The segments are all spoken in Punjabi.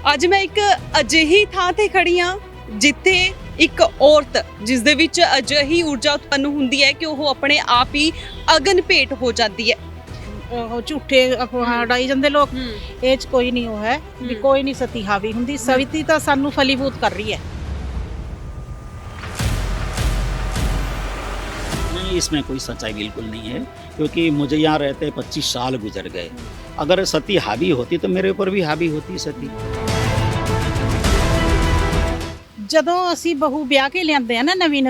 ਅੱਜ ਮੈਂ ਇੱਕ ਅਜਿਹੀ ਥਾਂ ਤੇ ਖੜੀ ਹਾਂ ਜਿੱਥੇ ਇੱਕ ਔਰਤ ਜਿਸ ਦੇ ਵਿੱਚ ਅਜਿਹੀ ਊਰਜਾ ਉਤਪੰਨ ਹੁੰਦੀ ਹੈ ਕਿ ਉਹ ਆਪਣੇ ਆਪ ਹੀ ਅਗਨ ਭੇਟ ਹੋ ਜਾਂਦੀ ਹੈ। ਉਹ ਝੂਠੇ ਅਫਵਾਹ ਉਡਾਈ ਜਾਂਦੇ ਲੋਕ। ਇਹ ਚ ਕੋਈ ਨਹੀਂ ਉਹ ਹੈ ਵੀ ਕੋਈ ਨਹੀਂ ਸਤੀ ਹਾਵੀ ਹੁੰਦੀ। ਸਵਿਤੀ ਤਾਂ ਸਾਨੂੰ ਫਲੀਭੂਤ ਕਰ ਰਹੀ ਹੈ। नहीं, इसमें कोई सच्चाई बिल्कुल नहीं है, क्योंकि मुझे यहाँ रहते 25 साल गुजर गए। अगर सती हावी होती तो मेरे ऊपर भी हावी होती सती। ਜਦੋਂ ਅਸੀਂ ਬਹੂ ਵਿਆਹ ਕੇ ਲਿਆਂਦੇ ਆ ਨਾ ਨਵੀਂ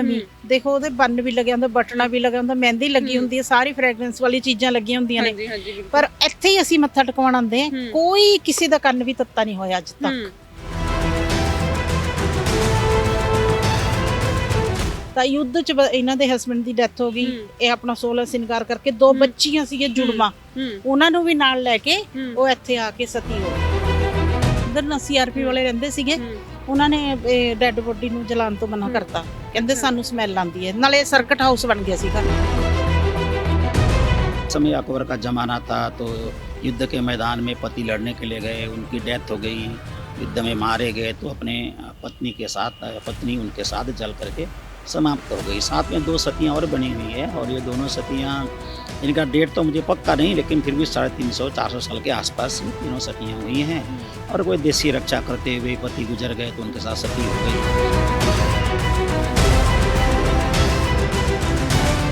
ਦੇਖੋ ਉਹਦੇ ਬੰਨ ਵੀ ਲੱਗਿਆ ਹੁੰਦਾ, ਬਟਨਾ ਵੀ ਲੱਗਿਆ ਹੁੰਦਾ, ਮਹਿੰਦੀ ਲੱਗੀ ਹੁੰਦੀ ਹੈ, ਸਾਰੀ ਫ੍ਰੈਗਰੈਂਸ ਵਾਲੀ ਚੀਜ਼ਾਂ ਲੱਗੀਆਂ ਹੁੰਦੀਆਂ ਨੇ। ਪਰ ਇੱਥੇ ਹੀ ਅਸੀਂ ਮੱਥਾ ਟਿਕਾਉਣ ਆਉਂਦੇ ਆ, ਕੋਈ ਕਿਸੇ ਦਾ ਕੰਨ ਵੀ ਤੱਤਾ ਨਹੀਂ ਹੋਇਆ ਅੱਜ ਤੱਕ। ਤਾਂ ਯੁੱਧ ਚ ਇਹਨਾਂ ਦੇ ਹਸਬੰਡ ਦੀ ਡੈਥ ਹੋ ਗਈ। ਇਹ ਆਪਣਾ 16 ਸਿੰਗਾਰ ਕਰਕੇ 2 ਬੱਚੀਆਂ ਸੀਗੇ ਜੁੜਵਾ, ਉਹਨਾਂ ਨੂੰ ਵੀ ਨਾਲ ਲੈ ਕੇ ਉਹ ਇੱਥੇ ਆ ਕੇ ਸਤੀ ਹੋ ਗਏ। ਇਧਰ ਨਾ CRP ਵਾਲੇ ਰਹਿੰਦੇ ਸੀਗੇ, ਉਹਨਾਂ ਨੇ ਡੈੱਡ ਬੋਡੀ ਨੂੰ ਜਲਾਉਣ ਤੋਂ ਮਨਾ ਕਰਤਾ। ਕਹਿੰਦੇ ਸਾਨੂੰ ਸਮੈਲ ਆਉਂਦੀ ਹੈ। ਨਾਲੇ ਸਰਕਟ ਹਾਊਸ ਬਣ ਗਿਆ ਸੀਗਾ। समय अकबर का ज़माना था, तो युद्ध के मैदान में पति लड़ने के लिए गए, उनकी डेथ हो गई, युद्ध में मारे गए, तो अपने पत्नी उनके साथ जल करके समाप्त हो गई। साथ में 2 सतियाँ और बनी हुई है, और ये दोनों सतियाँ, इनका डेट तो मुझे पक्का नहीं, लेकिन फिर भी 350-400 साल के आसपास तीनों सतियाँ हुई हैं। और कोई देशी रक्षा करते हुए पति गुजर गए तो उनके साथ सती हो गई।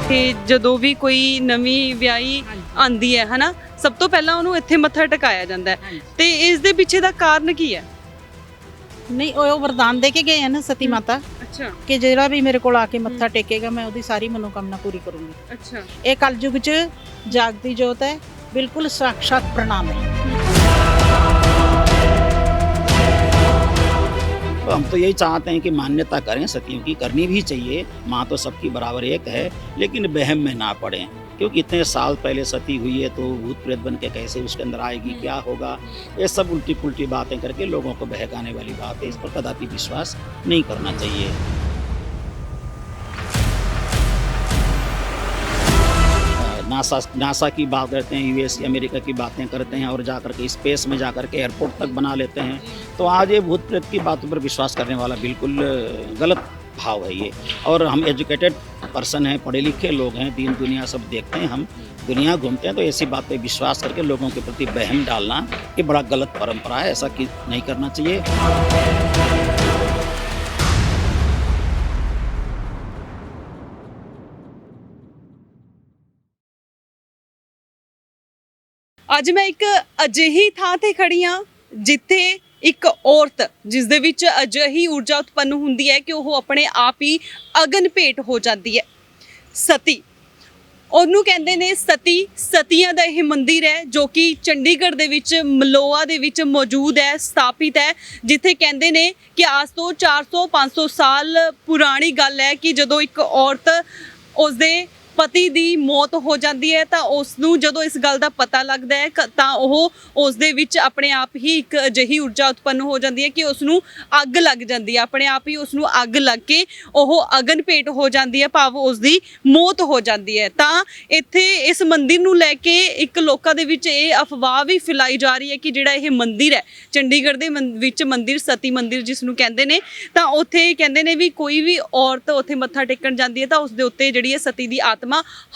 ਤੇ ਜਦੋਂ ਵੀ ਕੋਈ ਨਵੀਂ ਵਿਆਹੀ ਆਂਦੀ ਹੈ ਹਨਾ, ਸਭ ਤੋਂ ਪਹਿਲਾਂ ਉਹਨੂੰ ਇੱਥੇ ਮੱਥਾ ਟਿਕਾਇਆ ਜਾਂਦਾ ਹੈ। ਤੇ ਇਸ ਦੇ ਪਿੱਛੇ ਦਾ ਕਾਰਨ ਕੀ ਹੈ? ਨਹੀਂ, ਉਹ ਵਰਦਾਨ ਦੇ ਕੇ ਗਏ ਆ ਨਾ ਸਤੀ ਮਾਤਾ ਅੱਛਾ ਕਿ ਜਿਹੜਾ ਵੀ ਮੇਰੇ ਕੋਲ ਆ ਕੇ ਮੱਥਾ ਟੇਕੇਗਾ ਮੈਂ ਉਹਦੀ ਸਾਰੀ ਮਨੋਕਾਮਨਾ ਪੂਰੀ ਕਰੂੰਗੀ। ਅੱਛਾ, ਇਹ ਕਲਯੁਗ 'ਚ ਜਾਗਦੀ ਜੋਤ ਹੈ, ਬਿਲਕੁਲ ਸਾਖਸ਼ਾਤ ਪ੍ਰਣਾਮ ਹੈ। तो हम तो यही चाहते हैं कि मान्यता करें, सतियों की करनी भी चाहिए। माँ तो सबकी बराबर एक है, लेकिन वहम में ना पड़ें, क्योंकि इतने साल पहले सती हुई है तो भूत प्रेत बन के कैसे उसके अंदर आएगी, क्या होगा, ये सब उल्टी पुल्टी बातें करके लोगों को बहकाने वाली बात है। इस पर कदापि विश्वास नहीं करना चाहिए। नासा की बात करते हैं, US अमेरिका की बातें करते हैं, और जाकर के स्पेस में जाकर के एयरपोर्ट तक बना लेते हैं। तो आज ये भूत प्रेत की बातों पर विश्वास करने वाला बिल्कुल गलत भाव है ये। और हम एजुकेटेड पर्सन हैं, पढ़े लिखे लोग हैं, दीन दुनिया सब देखते हैं, हम दुनिया घूमते हैं, तो ऐसी बात पे विश्वास करके लोगों के प्रति वहम डालना ये बड़ा गलत परंपरा है। ऐसा नहीं करना चाहिए। ਅੱਜ ਮੈਂ ਇੱਕ ਅਜਿਹੀ ਥਾਂ ਤੇ ਖੜੀ ਹਾਂ ਜਿੱਥੇ ਇੱਕ ਔਰਤ ਜਿਸ ਦੇ ਵਿੱਚ ਅਜਿਹੀ ਊਰਜਾ ਉਤਪੰਨ ਹੁੰਦੀ ਹੈ ਕਿ ਉਹ ਆਪਣੇ ਆਪ ਹੀ ਅਗਨ ਭੇਟ ਹੋ ਜਾਂਦੀ ਹੈ। ਸਤੀ ਉਹਨੂੰ ਕਹਿੰਦੇ ਨੇ। ਸਤੀਆਂ ਦਾ ਇਹ ਮੰਦਿਰ ਹੈ ਜੋ ਕਿ ਚੰਡੀਗੜ੍ਹ ਦੇ ਵਿੱਚ ਮਲੋਆ ਦੇ ਵਿੱਚ ਮੌਜੂਦ ਹੈ, ਸਥਾਪਿਤ ਹੈ, ਜਿੱਥੇ ਕਹਿੰਦੇ ਨੇ ਕਿ ਅੱਜ ਤੋਂ 400-500 ਸਾਲ ਪੁਰਾਣੀ ਗੱਲ ਹੈ ਕਿ ਜਦੋਂ ਇੱਕ ਔਰਤ ਉਸਦੇ ਪਤੀ ਦੀ ਮੌਤ ਹੋ ਜਾਂਦੀ ਹੈ ਤਾਂ ਉਸ ਨੂੰ ਜਦੋਂ ਇਸ ਗੱਲ ਦਾ ਪਤਾ ਲੱਗਦਾ ਹੈ ਤਾਂ ਉਹ ਉਸ ਦੇ ਵਿੱਚ ਆਪਣੇ ਆਪ ਹੀ ਇੱਕ ਅਜਿਹੀ ਊਰਜਾ ਉਤਪੰਨ ਹੋ ਜਾਂਦੀ ਹੈ ਕਿ ਉਸ ਨੂੰ ਅੱਗ ਲੱਗ ਜਾਂਦੀ ਹੈ। ਆਪਣੇ ਆਪ ਹੀ ਉਸ ਨੂੰ ਅੱਗ ਲੱਗ ਕੇ ਉਹ ਅਗਨ ਭੇਟ ਹੋ ਜਾਂਦੀ ਹੈ, ਭਾਵ ਉਸ ਦੀ ਮੌਤ ਹੋ ਜਾਂਦੀ ਹੈ। ਤਾਂ ਇੱਥੇ ਇਸ ਮੰਦਿਰ ਨੂੰ ਲੈ ਕੇ ਇੱਕ ਲੋਕਾਂ ਦੇ ਵਿੱਚ ਇਹ ਅਫਵਾਹ ਵੀ ਫੈਲਾਈ ਜਾ ਰਹੀ ਹੈ ਕਿ ਜਿਹੜਾ ਇਹ ਮੰਦਿਰ ਹੈ ਚੰਡੀਗੜ੍ਹ ਦੇ ਵਿੱਚ ਮੰਦਿਰ, ਸਤੀ ਮੰਦਿਰ ਜਿਸ ਨੂੰ ਕਹਿੰਦੇ ਨੇ, ਤਾਂ ਉੱਥੇ ਕਹਿੰਦੇ ਨੇ ਵੀ ਕੋਈ ਵੀ ਔਰਤ ਉੱਥੇ ਮੱਥਾ ਟੇਕਣ ਜਾਂਦੀ ਹੈ ਤਾਂ ਉਸ ਦੇ ਉੱਤੇ ਜਿਹੜੀ ਹੈ ਸਤੀ ਦੀ ਆਤਮਾ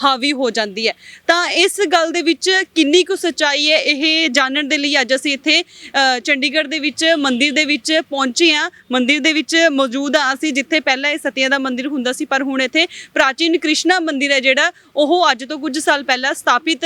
ਹਾਵੀ ਹੋ ਜਾਂਦੀ ਹੈ। ਤਾਂ ਇਸ ਗੱਲ ਦੇ ਵਿੱਚ ਕਿੰਨੀ ਕੁ ਸੱਚਾਈ ਹੈ ਇਹ ਜਾਣਨ ਦੇ ਲਈ ਅੱਜ ਅਸੀਂ ਇੱਥੇ ਚੰਡੀਗੜ੍ਹ ਦੇ ਵਿੱਚ ਮੰਦਿਰ ਦੇ ਵਿੱਚ ਪਹੁੰਚੇ ਹਾਂ। ਮੰਦਿਰ ਦੇ ਵਿੱਚ ਮੌਜੂਦ ਹਾਂ ਅਸੀਂ, ਜਿੱਥੇ ਪਹਿਲਾਂ ਇਹ ਸਤੀਆਂ ਦਾ ਮੰਦਿਰ ਹੁੰਦਾ ਸੀ, ਪਰ ਹੁਣ ਇੱਥੇ ਪ੍ਰਾਚੀਨ ਕ੍ਰਿਸ਼ਨਾ ਮੰਦਿਰ ਹੈ ਜਿਹੜਾ ਉਹ ਅੱਜ ਤੋਂ ਕੁਝ ਸਾਲ ਪਹਿਲਾਂ ਸਥਾਪਿਤ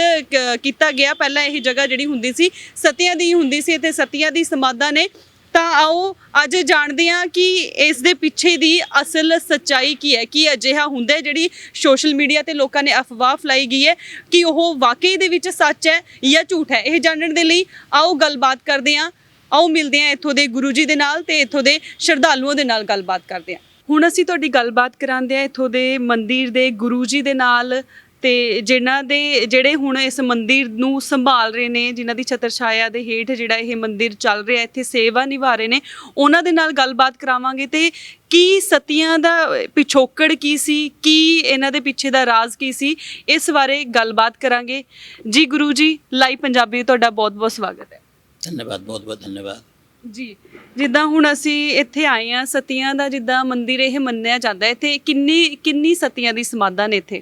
ਕੀਤਾ ਗਿਆ। ਪਹਿਲਾਂ ਇਹ ਜਗ੍ਹਾ ਜਿਹੜੀ ਹੁੰਦੀ ਸੀ ਸਤੀਆਂ ਦੀ ਹੁੰਦੀ ਸੀ, ਇੱਥੇ ਸਤੀਆਂ ਦੀ ਸਮਾਧਾਂ ਨੇ। ਤਾਂ ਆਓ ਅੱਜ ਜਾਣਦੇ ਹਾਂ ਕਿ ਇਸ ਦੇ ਪਿੱਛੇ ਦੀ ਅਸਲ ਸੱਚਾਈ ਕੀ ਹੈ, ਕੀ ਅਜਿਹਾ ਹੁੰਦਾ ਹੈ ਜਿਹੜੀ ਸੋਸ਼ਲ ਮੀਡੀਆ ਤੇ ਲੋਕਾਂ ਨੇ ਅਫਵਾਹ ਫੈਲਾਈ ਗਈ ਹੈ ਕਿ ਉਹ ਵਾਕਈ ਦੇ ਵਿੱਚ ਸੱਚ ਹੈ ਜਾਂ ਝੂਠ ਹੈ। ਇਹ ਜਾਣਨ ਦੇ ਲਈ ਆਓ ਗੱਲਬਾਤ ਕਰਦੇ ਹਾਂ, ਆਓ ਮਿਲਦੇ ਹਾਂ ਇੱਥੋਂ ਦੇ ਗੁਰੂ ਜੀ ਦੇ ਨਾਲ ਤੇ ਇੱਥੋਂ ਦੇ ਸ਼ਰਧਾਲੂਆਂ ਦੇ ਨਾਲ ਗੱਲਬਾਤ ਕਰਦੇ ਹਾਂ। ਹੁਣ ਅਸੀਂ ਤੁਹਾਡੀ ਗੱਲਬਾਤ ਕਰਾਉਂਦੇ ਹਾਂ ਇੱਥੋਂ ਦੇ ਮੰਦਿਰ ਦੇ ਗੁਰੂ ਜੀ ਦੇ ਨਾਲ, ਤੇ ਜਿਹੜੇ ਹੁਣ ਇਸ ਮੰਦਿਰ ਨੂੰ ਸੰਭਾਲ ਰਹੇ ਨੇ, ਜਿਨ੍ਹਾਂ ਦੀ ਛਤਰ ਛਾਇਆ ਦੇ ਹੇਠ ਜਿਹੜਾ ਇਹ ਮੰਦਿਰ ਚੱਲ ਰਿਹਾ, ਇੱਥੇ ਸੇਵਾ ਨਿਭਾ ਰਹੇ ਨੇ, ਉਹਨਾਂ ਦੇ ਨਾਲ ਗੱਲਬਾਤ ਕਰਾਵਾਂਗੇ। ਤੇ ਕੀ ਸਤੀਆਂ ਦਾ ਪਿਛੋਕੜ ਕੀ ਸੀ, ਕੀ ਇਹਨਾਂ ਦੇ ਪਿੱਛੇ ਦਾ ਰਾਜ਼ ਕੀ ਸੀ, ਇਸ ਬਾਰੇ ਗੱਲਬਾਤ ਕਰਾਂਗੇ। ਜੀ ਗੁਰੂ ਜੀ, ਲਾਈਵ ਪੰਜਾਬੀ ਤੁਹਾਡਾ ਬਹੁਤ ਬਹੁਤ ਸਵਾਗਤ ਹੈ। धन्यवाद, बहुत बहुत धन्यवाद। ਜੀ ਜਿੱਦਾਂ ਹੁਣ ਅਸੀਂ ਇੱਥੇ ਆਏ ਆ ਸਤੀਆਂ ਦਾ ਜਿੱਦਾਂ ਮੰਦਿਰ ਇਹ ਮੰਨਿਆ ਜਾਂਦਾ ਹੈ, ਇੱਥੇ ਕਿੰਨੀ ਕਿੰਨੀ ਸਤੀਆਂ ਦੀ ਸਮਾਧਾਂ ਨੇ ਇੱਥੇ?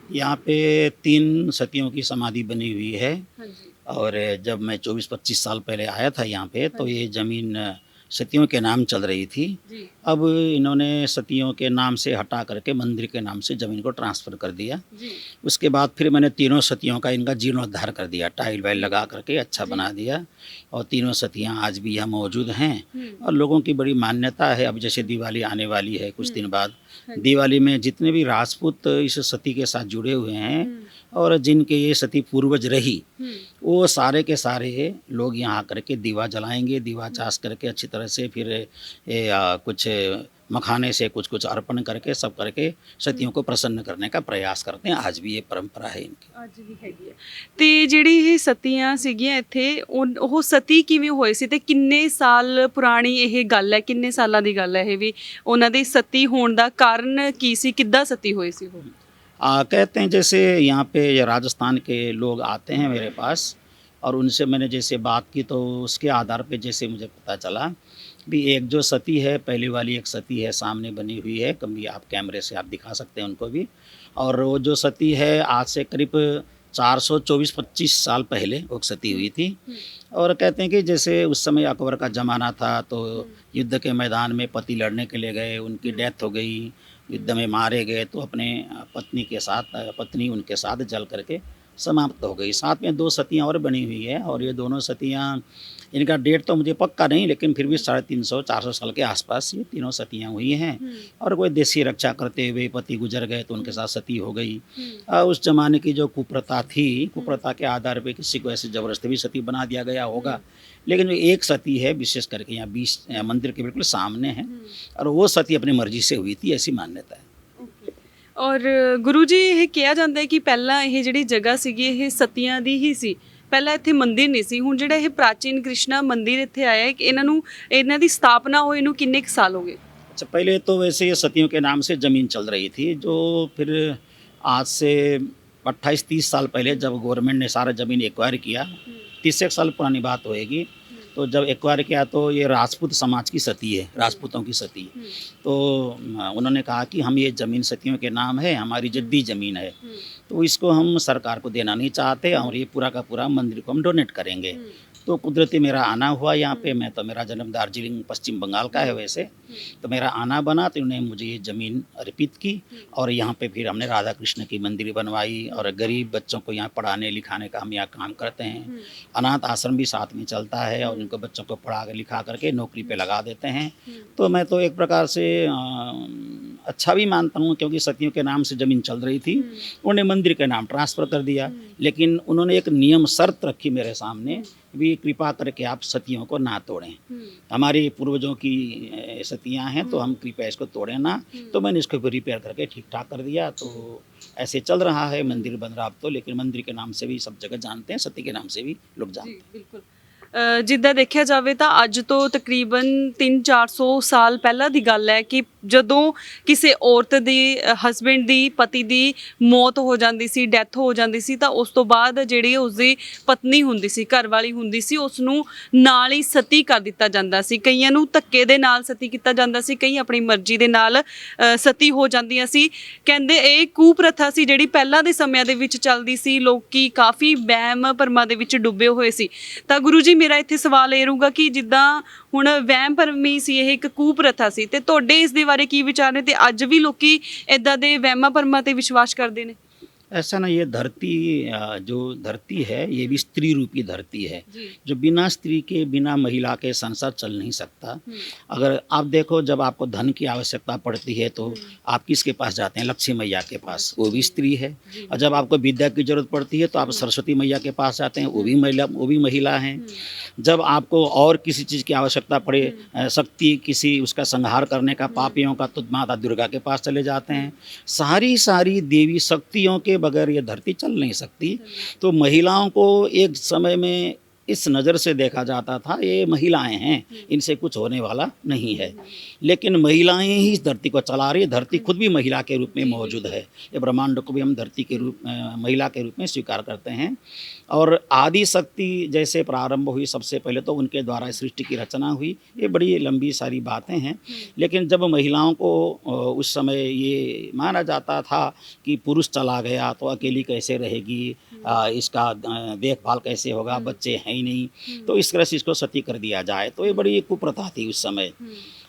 यहाँ पे 3 सतियों की समाधि बनी हुई है। ਹਾਂਜੀ और जब मैं 24-25 साल पहले आया था यहाँ पे, तो ये ज़मीन सतियों के नाम चल रही थी। ਜੀ अब इन्होंने सतियों के नाम से हटा करके मंदिर के नाम से ज़मीन को ट्रांसफ़र कर दिया। ਜੀ उसके बाद फिर मैंने तीनों सतियों का इनका जीर्णोद्धार कर दिया, टाइल वाइल लगा करके अच्छा जी। बना दिया। और तीनों सतियाँ आज भी यहाँ मौजूद हैं। हम्म, और लोगों की बड़ी मान्यता है। अब जैसे दिवाली आने वाली है कुछ दिन बाद, हाँ जी। दिवाली में जितने भी राजपूत इस सती के साथ जुड़े हुए हैं हम्म, और जिनके ये सती पूर्वज रही, हम्म, वो सारे के सारे लोग यहाँ आकर के दीवा जलाएंगे, दीवा चास करके अच्छी तरह से फिर कुछ मखाने से कुछ कुछ अर्पण करके सब करके सतियों को प्रसन्न करने का प्रयास करते हैं। आज भी ये परंपरा है इनकी। ਅੱਜ ਵੀ ਹੈਗੀ ਹੈ। ਤੇ ਜਿਹੜੀ ਇਹ ਸਤੀਆਂ ਸੀਗੀਆਂ ਇੱਥੇ ਉਹ ਸਤੀ ਕਿਵੇਂ ਹੋਏ ਸੀ ਤੇ ਕਿੰਨੇ ਸਾਲ ਪੁਰਾਣੀ ਇਹ ਗੱਲ ਹੈ, ਕਿੰਨੇ ਸਾਲਾਂ ਦੀ ਗੱਲ ਹੈ ਇਹ ਵੀ? ਉਹਨਾਂ ਦੇ ਸਤੀ ਹੋਣ ਦਾ ਕਾਰਨ ਕੀ ਸੀ, ਕਿੱਦਾਂ ਸਤੀ ਹੋਏ ਸੀ ਉਹ? कहते हैं जैसे यहाँ पे ये राजस्थान के लोग आते हैं मेरे पास, और उनसे मैंने जैसे बात की तो उसके आधार पे जैसे मुझे पता चला भी एक जो सती है, पहली वाली एक सती है सामने बनी हुई है, कभी आप कैमरे से आप दिखा सकते हैं उनको भी। और वो जो सती है आज से करीब 424-25 साल पहले वो सती हुई थी। और कहते हैं कि जैसे उस समय अकबर का ज़माना था, तो युद्ध के मैदान में पति लड़ने के लिए गए, उनकी डेथ हो गई, युद्ध में मारे गए, तो अपने पत्नी उनके साथ जल करके समाप्त हो गई। साथ में 2 सतियाँ और बनी हुई है, और ये दोनों सतियाँ, इनका डेट तो मुझे पक्का नहीं, लेकिन फिर भी 350-400 साल के आसपास ये तीनों सतियाँ हुई हैं। और कोई देशी रक्षा करते हुए पति गुजर गए तो उनके साथ सती हो गई। उस जमाने की जो कुप्रथा थी, कुप्रथा के आधार पे किसी को ऐसे ज़बरदस्ती भी सती बना दिया गया होगा। लेकिन जो एक सती है विशेष करके यहाँ 20 मंदिर के बिल्कुल सामने है, और वो सती अपनी मर्जी से हुई थी, ऐसी मान्यता है। ਔਰ ਗੁਰੂ ਜੀ ਇਹ ਕਿਹਾ ਜਾਂਦਾ ਹੈ ਕਿ ਪਹਿਲਾਂ ਇਹ ਜਿਹੜੀ ਜਗ੍ਹਾ ਸੀਗੀ ਇਹ ਸਤੀਆਂ ਦੀ ਹੀ ਸੀ, ਪਹਿਲਾਂ ਇੱਥੇ ਮੰਦਿਰ ਨਹੀਂ ਸੀ। ਹੁਣ ਜਿਹੜਾ ਇਹ ਪ੍ਰਾਚੀਨ ਕ੍ਰਿਸ਼ਨਾ ਮੰਦਿਰ ਇੱਥੇ ਆਇਆ ਹੈ, ਇਹਨਾਂ ਦੀ ਸਥਾਪਨਾ ਹੋਏ ਨੂੰ ਕਿੰਨੇ ਕੁ ਸਾਲ ਹੋ गए? अच्छा, पहले तो वैसे ये सतियों के नाम से ज़मीन चल रही थी, जो फिर आज से 28-30 साल पहले जब गवर्नमेंट ने सारा ज़मीन एक्वायर किया, 30 साल पुरानी बात होएगी, तो जब एक्वायर किया तो ये राजपूत समाज की सती है, राजपूतों की सती। तो उन्होंने कहा कि हम ये ज़मीन सतियों के नाम है, हमारी जद्दी ज़मीन है, तो इसको हम सरकार को देना नहीं चाहते, और ये पूरा का पूरा मंदिर को हम डोनेट करेंगे। तो कुदरती मेरा आना हुआ यहाँ पे। मैं तो, मेरा जन्म दार्जिलिंग पश्चिम बंगाल का है वैसे, तो मेरा आना बना, तो उन्होंने मुझे ये ज़मीन अर्पित की। और यहाँ पे फिर हमने राधा कृष्ण की मंदिर बनवाई, और गरीब बच्चों को यहाँ पढ़ाने लिखाने का हम यहाँ काम करते हैं। अनाथ आश्रम भी साथ में चलता है, और उनको बच्चों को पढ़ा लिखा करके नौकरी पे लगा देते हैं। तो मैं तो एक प्रकार से अच्छा भी मानता हूँ, क्योंकि सतियों के नाम से ज़मीन चल रही थी, उन्होंने मंदिर के नाम ट्रांसफ़र कर दिया। लेकिन उन्होंने एक नियम शर्त रखी मेरे सामने भी, कृपा करके आप सतियों को ना तोड़ें। हमारे पूर्वजों की सतियाँ हैं, तो हम कृपया इसको तोड़ें ना। तो मैंने इसको भी रिपेयर करके ठीक ठाक कर दिया। तो ऐसे चल रहा है, मंदिर बन रहा अब तो, लेकिन मंदिर के नाम से भी सब जगह जानते हैं, सती के नाम से भी लोग जानते हैं। ਬਿਲਕੁਲ। ਜਿੱਦਾਂ ਦੇਖਿਆ ਜਾਵੇ ਤਾਂ ਅੱਜ ਤੋਂ ਤਕਰੀਬਨ 300-400 ਸਾਲ ਪਹਿਲਾਂ ਦੀ ਗੱਲ ਹੈ ਕਿ ਜਦੋਂ ਕਿਸੇ ਔਰਤ ਦੀ ਹਸਬੈਂਡ ਦੀ ਪਤੀ ਦੀ ਮੌਤ ਹੋ ਜਾਂਦੀ ਸੀ, ਡੈਥ ਹੋ ਜਾਂਦੀ ਸੀ, ਤਾਂ ਉਸ ਤੋਂ ਬਾਅਦ ਜਿਹੜੀ ਉਸਦੀ ਪਤਨੀ ਹੁੰਦੀ ਸੀ, ਘਰ ਵਾਲੀ ਹੁੰਦੀ ਸੀ, ਉਸ ਨੂੰ ਨਾਲ ਹੀ ਸਤੀ ਕਰ ਦਿੱਤਾ ਜਾਂਦਾ ਸੀ। ਕਈਆਂ ਨੂੰ ਧੱਕੇ ਦੇ ਨਾਲ ਸਤੀ ਕੀਤਾ ਜਾਂਦਾ ਸੀ, ਕਈ ਆਪਣੀ ਮਰਜ਼ੀ ਦੇ ਨਾਲ ਸਤੀ ਹੋ ਜਾਂਦੀਆਂ ਸੀ। ਕਹਿੰਦੇ ਇਹ ਕੁਪ੍ਰਥਾ ਸੀ ਜਿਹੜੀ ਪਹਿਲਾਂ ਦੇ ਸਮਿਆਂ ਦੇ ਵਿੱਚ ਚੱਲਦੀ ਸੀ, ਲੋਕੀ ਕਾਫੀ ਵਹਿਮ ਭਰਮਾਂ ਦੇ ਵਿੱਚ ਡੁੱਬੇ ਹੋਏ ਸੀ। ਤਾਂ ਗੁਰੂ ਜੀ ਮੇਰਾ ਇੱਥੇ ਸਵਾਲ ਇਹ ਰਹੂਗਾ ਕਿ ਜਿੱਦਾਂ ਹੁਣ ਵਹਿਮ ਭਰਮੀ ਸੀ, ਇਹ ਇੱਕ ਕੁਪ੍ਰਥਾ ਸੀ, ਤੇ ਤੁਹਾਡੇ ਇਸ ਦੇ ਬਾਰੇ ਕੀ ਵਿਚਾਰ ਨੇ, ਤੇ ਅੱਜ ਵੀ ਲੋਕੀ ਇਦਾਂ ਦੇ ਵਹਿਮਾਂ ਭਰਮਾਂ ਤੇ ਵਿਸ਼ਵਾਸ ਕਰਦੇ ਨੇ? ऐसा ना, ये धरती जो धरती है ये भी स्त्री रूपी धरती है, जी। जो बिना स्त्री के, बिना महिला के संसार चल नहीं सकता। अगर आप देखो, जब आपको धन की आवश्यकता पड़ती है तो आप किसके पास जाते हैं? लक्ष्मी मैया के पास, वो भी स्त्री है। और जब आपको विद्या की जरूरत पड़ती है तो आप सरस्वती मैया के पास जाते हैं, वो भी महिला हैं। जब आपको और किसी चीज़ की आवश्यकता पड़े, शक्ति किसी उसका संहार करने का, पापियों का, तो माता दुर्गा के पास चले जाते हैं। सारी देवी शक्तियों के बगैर ये धरती चल नहीं सकती। तो महिलाओं को एक समय में इस नज़र से देखा जाता था ये महिलाएं हैं, इनसे कुछ होने वाला नहीं है। लेकिन महिलाएं ही इस धरती को चला रही है, धरती खुद भी महिला के रूप में मौजूद है। ये ब्रह्मांड को भी हम धरती के रूप महिला के रूप में स्वीकार करते हैं। और आदि शक्ति जैसे प्रारंभ हुई, सबसे पहले तो उनके द्वारा सृष्टि की रचना हुई। ये बड़ी लंबी सारी बातें हैं। लेकिन जब महिलाओं को उस समय ये माना जाता था कि पुरुष चला गया तो अकेली कैसे रहेगी, इसका देखभाल कैसे होगा, बच्चे हैं ही नहीं, तो इस तरह से इसको सती कर दिया जाए, तो ये बड़ी कुप्रथा थी उस समय।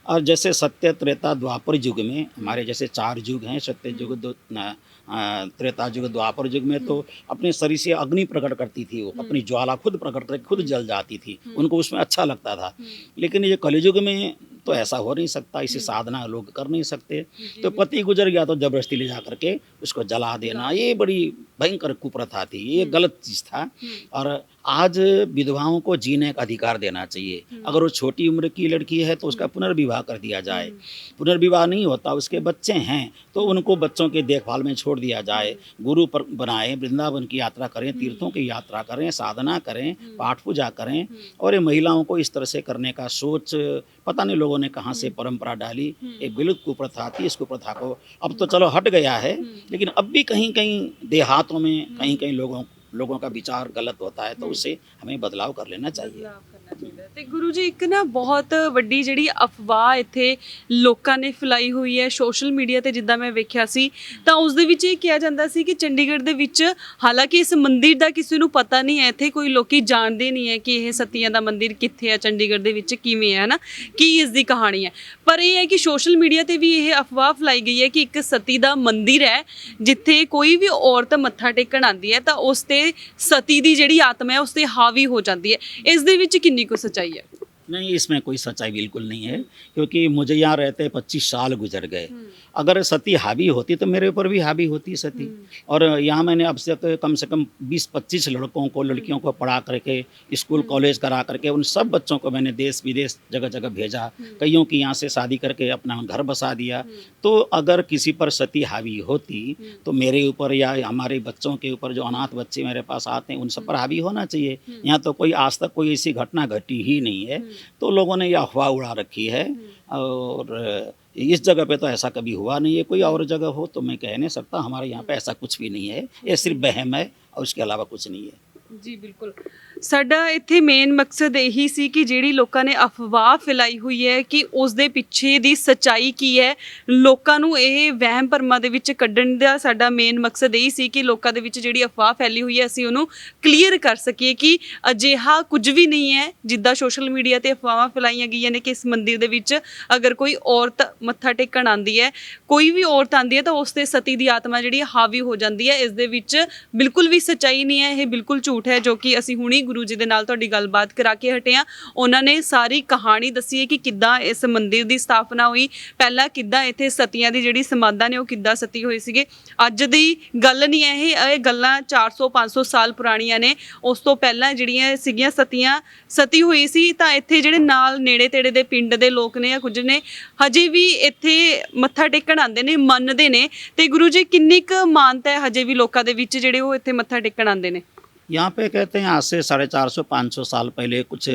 और जैसे सत्य त्रेता द्वापर युग में हमारे जैसे 4 युग हैं, सत्य युग, त्रेता युग, द्वापर युग में तो अपने शरीर से अग्नि प्रकट करती थी, वो अपनी ज्वाला खुद प्रकट करके खुद जल जाती थी, उनको उसमें अच्छा लगता था। लेकिन ये कलयुग में तो ऐसा हो नहीं सकता, इसी साधना लोग कर नहीं सकते। तो पति गुजर गया तो जबरदस्ती ले जा करके उसको जला देना, ये बड़ी भयंकर कुप्रथा थी, ये गलत चीज़ था। और आज विधवाओं को जीने का अधिकार देना चाहिए। अगर वो छोटी उम्र की लड़की है तो उसका पुनर्विवाह कर दिया जाए। पुनर्विवाह नहीं होता, उसके बच्चे हैं तो उनको बच्चों के देखभाल में छोड़ दिया जाए। गुरु पर बनाए, वृंदावन की यात्रा करें, तीर्थों की यात्रा करें, साधना करें, पाठ पूजा करें। और ये महिलाओं को इस तरह से करने का सोच पता नहीं लोगों ने कहाँ से परंपरा डाली। एक विलुप्त कुप्रथा थी, इस कुप्रथा को अब तो चलो हट गया है, लेकिन अब भी कहीं कहीं देहातों में कहीं कहीं लोगों का विचार गलत होता है, तो उससे हमें बदलाव कर लेना चाहिए। ਤੇ ਗੁਰੂ ਜੀ ਇੱਕ ਨਾ ਬਹੁਤ ਵੱਡੀ ਜਿਹੜੀ ਅਫਵਾਹ ਇੱਥੇ ਲੋਕਾਂ ਨੇ ਫੈਲਾਈ ਹੋਈ ਹੈ ਸੋਸ਼ਲ ਮੀਡੀਆ ਤੇ, ਜਿੱਦਾਂ ਮੈਂ ਵੇਖਿਆ ਸੀ ਤਾਂ ਉਸ ਦੇ ਵਿੱਚ ਇਹ ਕਿਹਾ ਜਾਂਦਾ ਸੀ ਕਿ ਚੰਡੀਗੜ੍ਹ ਦੇ ਵਿੱਚ, ਹਾਲਾਂਕਿ ਇਸ ਮੰਦਿਰ ਦਾ ਕਿਸੇ ਨੂੰ ਪਤਾ ਨਹੀਂ ਹੈ, ਇੱਥੇ ਕੋਈ ਲੋਕੀ ਜਾਣਦੇ ਨਹੀਂ ਹੈ ਕਿ ਇਹ ਸਤੀਆਂ ਦਾ ਮੰਦਿਰ ਕਿੱਥੇ ਹੈ, ਚੰਡੀਗੜ੍ਹ ਦੇ ਵਿੱਚ ਕਿਵੇਂ ਹੈ ਨਾ, ਕੀ ਇਸ ਦੀ ਕਹਾਣੀ ਹੈ। ਪਰ ਇਹ ਹੈ ਕਿ ਸੋਸ਼ਲ ਮੀਡੀਆ ਤੇ ਵੀ ਇਹ ਅਫਵਾਹ ਫੈਲਾਈ ਗਈ ਹੈ ਕਿ ਇੱਕ ਸਤੀ ਦਾ ਮੰਦਿਰ ਹੈ ਜਿੱਥੇ ਕੋਈ ਵੀ ਔਰਤ ਮੱਥਾ ਟੇਕਣ ਆਉਂਦੀ ਹੈ ਤਾਂ ਉਸ ਤੇ ਸਤੀ ਦੀ ਜਿਹੜੀ ਆਤਮਾ ਹੈ ਉਸ ਤੇ ਹਾਵੀ ਹੋ ਜਾਂਦੀ ਹੈ। ਇਸ ਦੇ ਵਿੱਚ ਕਿੰਨੀ ਕੁ ਸੱਚਾਈ ਹੈ? नहीं, इसमें कोई सच्चाई बिल्कुल नहीं है, क्योंकि मुझे यहाँ रहते 25 साल गुजर गए। अगर सती हावी होती तो मेरे ऊपर भी हावी होती सती। और यहाँ मैंने अब से कम 20-25 लड़कों को, लड़कियों को पढ़ा करके, स्कूल कॉलेज करा करके, उन सब बच्चों को मैंने देश विदेश जगह जगह भेजा। कईयों की यहाँ से शादी करके अपना घर बसा दिया। तो अगर किसी पर सती हावी होती तो मेरे ऊपर या हमारे बच्चों के ऊपर, जो अनाथ बच्चे मेरे पास आते हैं, उन सब पर हावी होना चाहिए। यहाँ तो कोई आज तक कोई ऐसी घटना घटी ही नहीं है। तो लोगों ने यह अफवाह उड़ा रखी है, और इस जगह पे तो ऐसा कभी हुआ नहीं है। कोई और जगह हो तो मैं कह नहीं सकता, हमारे यहाँ पे ऐसा कुछ भी नहीं है। ये सिर्फ वहम है और उसके अलावा कुछ नहीं है। ਜੀ ਬਿਲਕੁਲ, ਸਾਡਾ ਇੱਥੇ ਮੇਨ ਮਕਸਦ ਇਹੀ ਸੀ ਕਿ ਜਿਹੜੀ ਲੋਕਾਂ ਨੇ ਅਫਵਾਹ ਫੈਲਾਈ ਹੋਈ ਹੈ ਕਿ ਉਸ ਦੇ ਪਿੱਛੇ ਦੀ ਸੱਚਾਈ ਕੀ ਹੈ, ਲੋਕਾਂ ਨੂੰ ਇਹ ਵਹਿਮ ਭਰਮਾਂ ਦੇ ਵਿੱਚ ਕੱਢਣ ਦਾ ਸਾਡਾ ਮੇਨ ਮਕਸਦ ਇਹੀ ਸੀ ਕਿ ਲੋਕਾਂ ਦੇ ਵਿੱਚ ਜਿਹੜੀ ਅਫਵਾਹ ਫੈਲੀ ਹੋਈ ਹੈ ਅਸੀਂ ਉਹਨੂੰ ਕਲੀਅਰ ਕਰ ਸਕੀਏ ਕਿ ਅਜਿਹਾ ਕੁਝ ਵੀ ਨਹੀਂ ਹੈ ਜਿੱਦਾਂ ਸੋਸ਼ਲ ਮੀਡੀਆ ਤੇ ਅਫਵਾਹਾਂ ਫੈਲਾਈਆਂ ਗਈਆਂ ਨੇ ਕਿ ਇਸ ਮੰਦਿਰ ਦੇ ਵਿੱਚ ਅਗਰ ਕੋਈ ਔਰਤ ਮੱਥਾ ਟੇਕਣ ਆਉਂਦੀ ਹੈ, ਕੋਈ ਵੀ ਔਰਤ ਆਉਂਦੀ ਹੈ ਤਾਂ ਉਸ ਤੇ ਸਤੀ ਦੀ ਆਤਮਾ ਜਿਹੜੀ ਹਾਵੀ ਹੋ ਜਾਂਦੀ ਹੈ। ਇਸ ਦੇ ਵਿੱਚ ਬਿਲਕੁਲ ਵੀ ਸੱਚਾਈ ਨਹੀਂ ਹੈ, ਇਹ ਬਿਲਕੁਲ ਝੂਠ ਹੈ, ਜੋ ਕਿ ਅਸੀਂ ਹੁਣੀ ਗੁਰੂ ਜੀ ਦੇ ਨਾਲ ਤੁਹਾਡੀ ਗੱਲਬਾਤ ਕਰਾ ਕੇ ਹਟੇ ਹਾਂ। ਉਹਨਾਂ ਨੇ ਸਾਰੀ ਕਹਾਣੀ ਦੱਸੀ ਹੈ ਕਿ ਕਿੱਦਾਂ ਇਸ ਮੰਦਿਰ ਦੀ ਸਥਾਪਨਾ ਹੋਈ, ਪਹਿਲਾਂ ਕਿੱਦਾਂ ਇੱਥੇ ਸਤੀਆਂ ਦੀ ਜਿਹੜੀ ਸਮਾਧਾਂ ਨੇ ਉਹ ਕਿੱਦਾਂ ਸਤੀ ਹੋਏ ਸੀਗੇ। ਅੱਜ ਦੀ ਗੱਲ ਨਹੀਂ ਹੈ ਇਹ ਗੱਲਾਂ 400-500 ਸਾਲ ਪੁਰਾਣੀਆਂ ਨੇ। ਉਸ ਤੋਂ ਪਹਿਲਾਂ ਜਿਹੜੀਆਂ ਸੀਗੀਆਂ ਸਤੀ ਹੋਈ ਸੀ ਤਾਂ ਇੱਥੇ ਜਿਹੜੇ ਨਾਲ ਨੇੜੇ ਤੇੜੇ ਦੇ ਪਿੰਡ ਦੇ ਲੋਕ ਨੇ ਜਾਂ ਕੁਝ ਨੇ ਹਜੇ ਵੀ ਇੱਥੇ ਮੱਥਾ ਟੇਕਣ ਆਉਂਦੇ ਨੇ, ਮੰਨਦੇ ਨੇ। ਤੇ ਗੁਰੂ ਜੀ ਕਿੰਨੀ ਕੁ ਮਾਨਤਾ ਹੈ ਹਜੇ ਵੀ ਲੋਕਾਂ ਦੇ ਵਿੱਚ ਜਿਹੜੇ ਉਹ ਇੱਥੇ ਮੱਥਾ ਟੇਕਣ ਆਉਂਦੇ ਨੇ? यहाँ पे कहते हैं आज से 450-500 साल पहले कुछ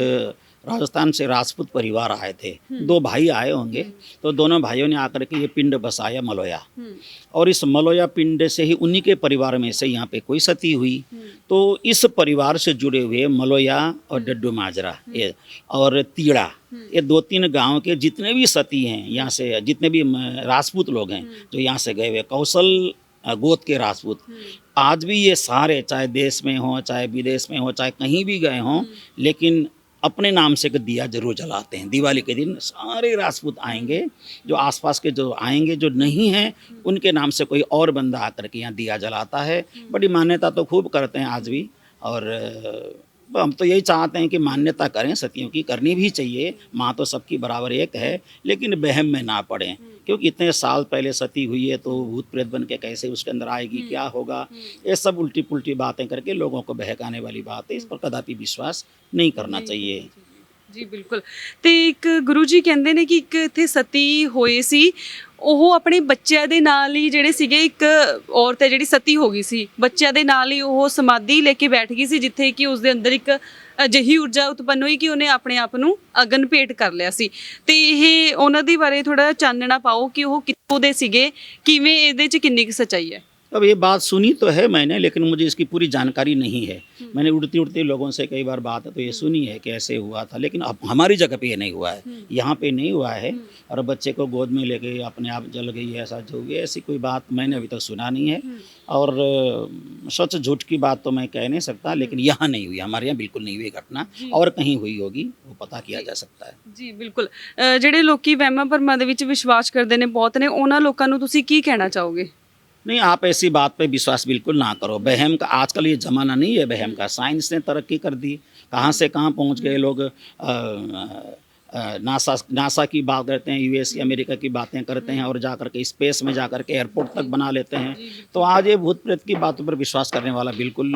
राजस्थान से राजपूत परिवार आए थे। 2 भाई आए होंगे, तो दोनों भाइयों ने आकर के ये पिंड बसाया मलोया, और इस मलोया पिंड से ही उन्हीं के परिवार में से यहाँ पे कोई सती हुई। तो इस परिवार से जुड़े हुए मलोया और डड्डू माजरा ये और तीड़ा, ये 2-3 गांव के जितने भी सती हैं, यहाँ से जितने भी राजपूत लोग हैं जो यहाँ से गए हुए, कौशल गोत के राजपूत, आज भी ये सारे, चाहे देश में हो, चाहे विदेश में हो, चाहे कहीं भी गए हों, लेकिन अपने नाम से दिया जरूर जलाते हैं। दिवाली के दिन सारे राजपूत आएंगे, जो आसपास के जो आएंगे, जो नहीं हैं उनके नाम से कोई और बंदा आकर के यहाँ दिया जलाता है। बड़ी मान्यता तो खूब करते हैं आज भी, और हम तो यही चाहते हैं कि मान्यता करें, सतियों की करनी भी चाहिए। माँ तो सबकी बराबर एक है, लेकिन वहम में ना पड़ें, क्योंकि इतने साल पहले सती हुई है तो भूत प्रेत बन के कैसे उसके अंदर आएगी, क्या होगा, ये सब उल्टी पुल्टी बातें करके लोगों को बहकाने वाली बात है। इस पर कदापि विश्वास नहीं करना चाहिए। ਜੀ ਬਿਲਕੁਲ। ਤੇ ਇੱਕ ਗੁਰੂ ਜੀ ਕਹਿੰਦੇ ਨੇ ਕਿ ਇੱਕ ਇੱਥੇ ਸਤੀ ਹੋਏ ਸੀ, ਉਹ ਆਪਣੇ ਬੱਚਿਆਂ ਦੇ ਨਾਲ ਹੀ ਜਿਹੜੇ ਸੀਗੇ, ਇੱਕ ਔਰਤ ਹੈ ਜਿਹੜੀ ਸਤੀ ਹੋ ਗਈ ਸੀ, ਬੱਚਿਆਂ ਦੇ ਨਾਲ ਹੀ ਉਹ ਸਮਾਧੀ ਲੈ ਕੇ ਬੈਠ ਗਈ ਸੀ, ਜਿੱਥੇ ਕਿ ਉਸਦੇ ਅੰਦਰ ਇੱਕ ਅਜਿਹੀ ਊਰਜਾ ਉਤਪੰਨ ਹੋਈ ਕਿ ਉਹਨੇ ਆਪਣੇ ਆਪ ਨੂੰ ਅਗਨ ਭੇਟ ਕਰ ਲਿਆ ਸੀ। ਤੇ ਇਹ ਉਹਨਾਂ ਦੇ ਬਾਰੇ ਥੋੜਾ ਚਾਨਣਾ ਪਾਓ ਕਿ ਉਹ ਕਿੱਥੋਂ ਦੇ ਸੀਗੇ, ਕਿਵੇਂ ਇਹਦੇ 'ਚ ਕਿੰਨੀ ਕੁ ਸੱਚਾਈ ਹੈ। अब ये बात सुनी तो है मैंने, लेकिन मुझे इसकी पूरी जानकारी नहीं है। मैंने उड़ते उड़ते लोगों से कई बार बात तो ये सुनी है कि ऐसे हुआ था, लेकिन अब हमारी जगह पे ये नहीं हुआ है, यहाँ पे नहीं हुआ है। और बच्चे को गोद में ले गई, अपने आप जल गई, ऐसा जो हुई, ऐसी कोई बात मैंने अभी तक सुना नहीं है। और सच झूठ की बात तो मैं कह नहीं सकता, लेकिन यहाँ नहीं हुई, हमारे यहाँ बिल्कुल नहीं हुई घटना। और कहीं हुई होगी वो पता किया जा सकता है। ਜੀ ਬਿਲकुल। ਜਿਹੜੇ ਲੋਕੀ ਵਹਿਮਾਂ ਭਰਮਾਂ ਦੇ ਵਿੱਚ ਵਿਸ਼ਵਾਸ ਕਰਦੇ ਨੇ ਬਹੁਤ ਨੇ, ਉਹਨਾਂ ਲੋਕਾਂ ਨੂੰ ਤੁਸੀਂ ਕੀ ਕਹਿਣਾ ਚਾਹੋਗੇ? नहीं, आप ऐसी बात पे विश्वास बिल्कुल ना करो। बहम का आजकल ये ज़माना नहीं है बहम का, साइंस ने तरक्की कर दी, कहाँ से कहाँ पहुँच गए लोग। नासा की बात करते हैं, यूएस की अमेरिका की बातें करते हैं, और जा कर के स्पेस में जा कर के एयरपोर्ट तक बना लेते हैं। तो आज ये भूत प्रेत की बातों पर विश्वास करने वाला बिल्कुल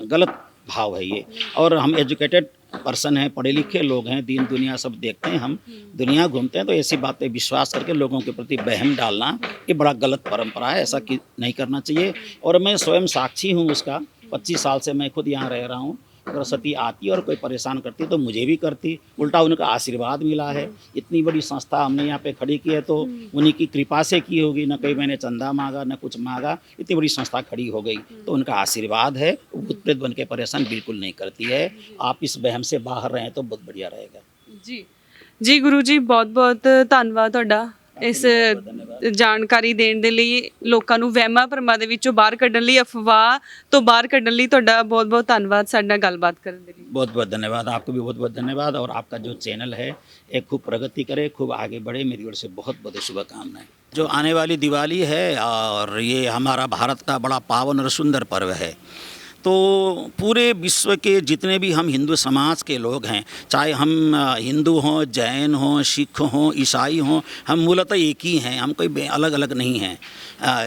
गलत भाव है ये। और हम एजुकेटेड पर्सन हैं, पढ़े लिखे लोग हैं, दीन दुनिया सब देखते हैं, हम दुनिया घूमते हैं, तो ऐसी बातें विश्वास करके लोगों के प्रति बहम डालना ये बड़ा गलत परंपरा है, ऐसा नहीं करना चाहिए। और मैं स्वयं साक्षी हूँ उसका, 25 साल से मैं खुद यहाँ रह रहा हूँ। अगर सती आती और कोई परेशान करती तो मुझे भी करती, उल्टा उनका आशीर्वाद मिला है। इतनी बड़ी संस्था हमने यहाँ पे खड़ी की है तो उन्हीं की कृपा से की होगी, न कहीं मैंने चंदा मांगा न कुछ मांगा, इतनी बड़ी संस्था खड़ी हो गई तो उनका आशीर्वाद है। भूत प्रेत बन के परेशान बिल्कुल नहीं करती है। आप इस बहम से बाहर रहें तो बहुत बढ़िया रहेगा। ਜੀ ਜੀ ਗੁਰੂ ਜੀ, ਬਹੁਤ ਬਹੁਤ ਧੰਨਵਾਦ ਤੁਹਾਡਾ ਇਸ ਜਾਣਕਾਰੀ ਦੇਣ ਦੇ ਲਈ, ਲੋਕਾਂ ਨੂੰ ਵਹਿਮਾਂ ਭਰਮਾਂ ਦੇ ਵਿੱਚੋਂ ਬਾਹਰ ਕੱਢਣ ਲਈ, ਅਫਵਾਹ ਤੋਂ ਬਾਹਰ ਕੱਢਣ ਲਈ ਤੁਹਾਡਾ ਬਹੁਤ ਬਹੁਤ ਧੰਨਵਾਦ ਸਾਡੇ ਨਾਲ ਗੱਲਬਾਤ ਕਰਨ ਦੇ ਲਈ। बहुत बहुत धन्यवाद, आपको भी बहुत बहुत धन्यवाद। और आपका जो चैनल है एक खूब प्रगति करे, खूब आगे बढ़े, मेरी ओर से बहुत बहुत शुभकामनाएं। जो आने वाली दिवाली है और ये हमारा भारत का बड़ा पावन और सुंदर पर्व है, तो पूरे विश्व के जितने भी हम हिंदू समाज के लोग हैं, चाहे हम हिंदू हों, जैन हों, सिख हों, ईसाई हों, हम मूलतः एक ही हैं, हम कोई अलग अलग नहीं हैं।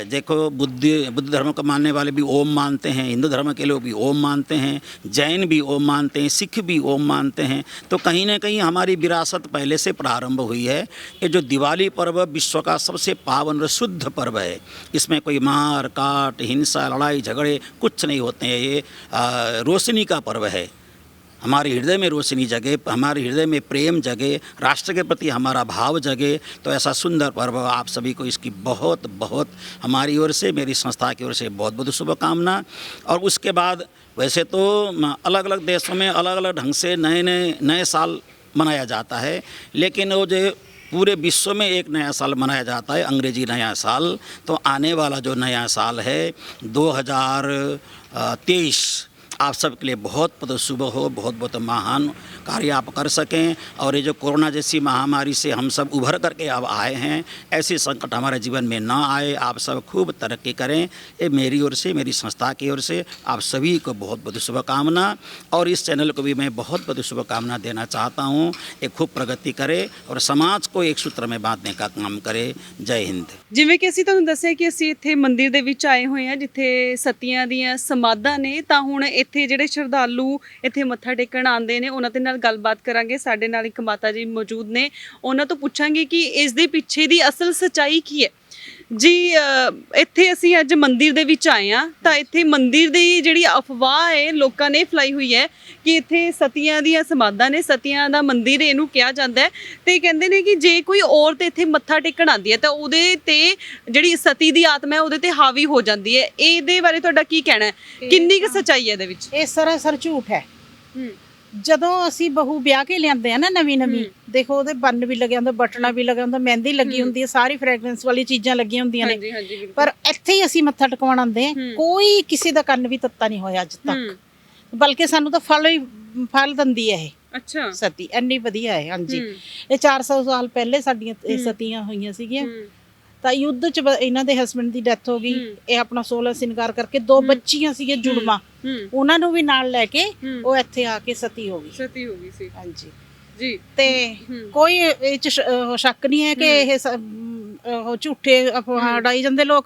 देखो बुद्ध धर्म को मानने वाले भी ओम मानते हैं, हिंदू धर्म के लोग भी ओम मानते हैं, जैन भी ओम मानते हैं, सिख भी ओम मानते हैं। तो कहीं ना कहीं हमारी विरासत पहले से प्रारंभ हुई है। ये जो दिवाली पर्व विश्व का सबसे पावन और शुद्ध पर्व है, इसमें कोई मार काट, हिंसा, लड़ाई झगड़े कुछ नहीं होते हैं। ये रोशनी का पर्व है। हमारे हृदय में रोशनी जगे, हमारे हृदय में प्रेम जगे, राष्ट्र के प्रति हमारा भाव जगे। तो ऐसा सुंदर पर्व आप सभी को इसकी बहुत बहुत हमारी ओर से, मेरी संस्था की ओर से बहुत बहुत शुभकामना। और उसके बाद वैसे तो अलग अलग देशों में अलग अलग ढंग से नए साल मनाया जाता है, लेकिन वो जो पूरे विश्व में एक नया साल मनाया जाता है, अंग्रेजी नया साल। तो आने वाला जो नया साल है 2023 आप सबके लिए बहुत बहुत शुभ हो, बहुत बहुत महान कार्य आप कर सकें। और ये जो कोरोना जैसी महामारी से हम सब उभर करके अब आए हैं, ऐसी संकट हमारे जीवन में ना आए, आप सब खूब तरक्की करें, ये मेरी ओर से, मेरी संस्था की ओर से आप सभी को बहुत बहुत शुभकामना। और इस चैनल को भी मैं बहुत बहुत शुभकामना देना चाहता हूँ, ये खूब प्रगति करे और समाज को एक सूत्र में बांधने का काम करे। जय हिंद। ਜਿਵੇਂ ਕਿ ਅਸੀਂ ਤੁਹਾਨੂੰ ਦੱਸਿਆ ਕਿ ਅਸੀਂ ਇੱਥੇ ਮੰਦਿਰ ਦੇ ਵਿੱਚ ਆਏ ਹੋਏ ਹਾਂ, ਜਿੱਥੇ ਸਤੀਆਂ ਦੀਆਂ ਸਮਾਧਾਂ ਨੇ। ਤਾਂ ਹੁਣ ਇੱਥੇ ਜਿਹੜੇ ਸ਼ਰਧਾਲੂ ਇੱਥੇ ਮੱਥਾ ਟੇਕਣ ਆਉਂਦੇ ਨੇ, ਉਹਨਾਂ ਦੇ ਨਾਲ ਗੱਲਬਾਤ ਕਰਾਂਗੇ। ਸਾਡੇ ਨਾਲ ਇੱਕ ਮਾਤਾ ਜੀ ਮੌਜੂਦ ਨੇ, ਉਹਨਾਂ ਤੋਂ ਪੁੱਛਾਂਗੇ ਕਿ ਇਸ ਦੇ ਪਿੱਛੇ ਦੀ ਅਸਲ ਸੱਚਾਈ ਕੀ ਹੈ। ਜੀ ਇੱਥੇ ਅਸੀਂ ਅੱਜ ਮੰਦਿਰ ਦੇ ਵਿੱਚ ਆਏ ਹਾਂ, ਤਾਂ ਇੱਥੇ ਮੰਦਿਰ ਦੀ ਜਿਹੜੀ ਅਫਵਾਹ ਹੈ ਲੋਕਾਂ ਨੇ ਫੈਲਾਈ ਹੋਈ ਹੈ ਕਿ ਇੱਥੇ ਸਤੀਆਂ ਦੀਆਂ ਸਮਾਧਾਂ ਨੇ, ਸਤੀਆਂ ਦਾ ਮੰਦਿਰ ਇਹਨੂੰ ਕਿਹਾ ਜਾਂਦਾ ਹੈ। ਤੇ ਕਹਿੰਦੇ ਨੇ ਕਿ ਜੇ ਕੋਈ ਔਰਤ ਇੱਥੇ ਮੱਥਾ ਟੇਕਣ ਆਉਂਦੀ ਹੈ ਤਾਂ ਉਹਦੇ ਤੇ ਜਿਹੜੀ ਸਤੀ ਦੀ ਆਤਮਾ ਹੈ ਉਹਦੇ ਤੇ ਹਾਵੀ ਹੋ ਜਾਂਦੀ ਹੈ। ਇਹਦੇ ਬਾਰੇ ਤੁਹਾਡਾ ਕੀ ਕਹਿਣਾ ਹੈ, ਕਿੰਨੀ ਕੁ ਸੱਚਾਈ ਹੈ ਇਹਦੇ ਵਿੱਚ? ਇਹ ਸਰਾਸਰ ਝੂਠ ਹੈ। ਜਦੋਂ ਅਸੀਂ ਬਹੂ ਵਿਆਹ ਕੇ ਲਿਆਂਦੇ ਆ ਨਾ ਨਵੀਂ ਦੇਖੋ, ਉਹਦੇ ਬੰਨ ਵੀ ਲੱਗਿਆ ਹੁੰਦਾ, ਬਟਨਾ ਵੀ ਲੱਗਿਆ ਹੁੰਦਾ, ਮਹਿੰਦੀ ਲੱਗੀ ਹੁੰਦੀ ਹੈ, ਸਾਰੀ ਫ੍ਰੈਗਰੈਂਸ ਵਾਲੀ ਚੀਜ਼ਾਂ ਲੱਗੀਆਂ ਹੁੰਦੀਆਂ ਨੇ। ਪਰ ਇੱਥੇ ਹੀ ਅਸੀਂ ਮੱਥਾ ਟਿਕਾਉਣ ਆਉਂਦੇ ਆ, ਕੋਈ ਕਿਸੇ ਦਾ ਕੰਨ ਵੀ ਤੱਤਾ ਨਹੀਂ ਹੋਇਆ ਅੱਜ ਤੱਕ, ਬਲਕਿ ਸਾਨੂੰ ਤਾਂ ਫਲ ਦਿੰਦੀ ਹੈ ਇਹ। ਅੱਛਾ, ਸਤੀ ਇੰਨੀ ਵਧੀਆ ਹੈ। ਹਾਂਜੀ, ਇਹ 400 ਸਾਲ ਪਹਿਲੇ ਸਾਡੀਆਂ ਇਹ ਸਤੀਆਂ ਹੋਈਆਂ ਸੀਗੀਆਂ। ਤਾਂ ਯੁੱਧ 'ਚ ਇਹਨਾਂ ਦੇ ਹਸਬੈਂਡ ਦੀ ਡੈਥ ਹੋ ਗਈ, ਇਹ ਆਪਣਾ 16 ਸਿੰਗਾਰ ਕਰਕੇ 2 ਬੱਚੀਆਂ ਸੀਗੀਆਂ ਜੁੜਵਾ, ਉਹਨਾਂ ਨੂੰ ਵੀ ਨਾਲ ਲੈ ਕੇ ਉਹ ਇੱਥੇ ਆ ਕੇ ਸਤੀ ਹੋ ਗਈ ਸੀ। ਹਾਂਜੀ ਜੀ, ਤੇ ਕੋਈ ਇਹ 'ਚ ਸ਼ੱਕ ਨਹੀਂ ਹੈ ਕਿ ਇਹ ਝੂਠੇ ਅਫਵਾਹ ਉਡਾਈ ਜਾਂਦੇ ਲੋਕ,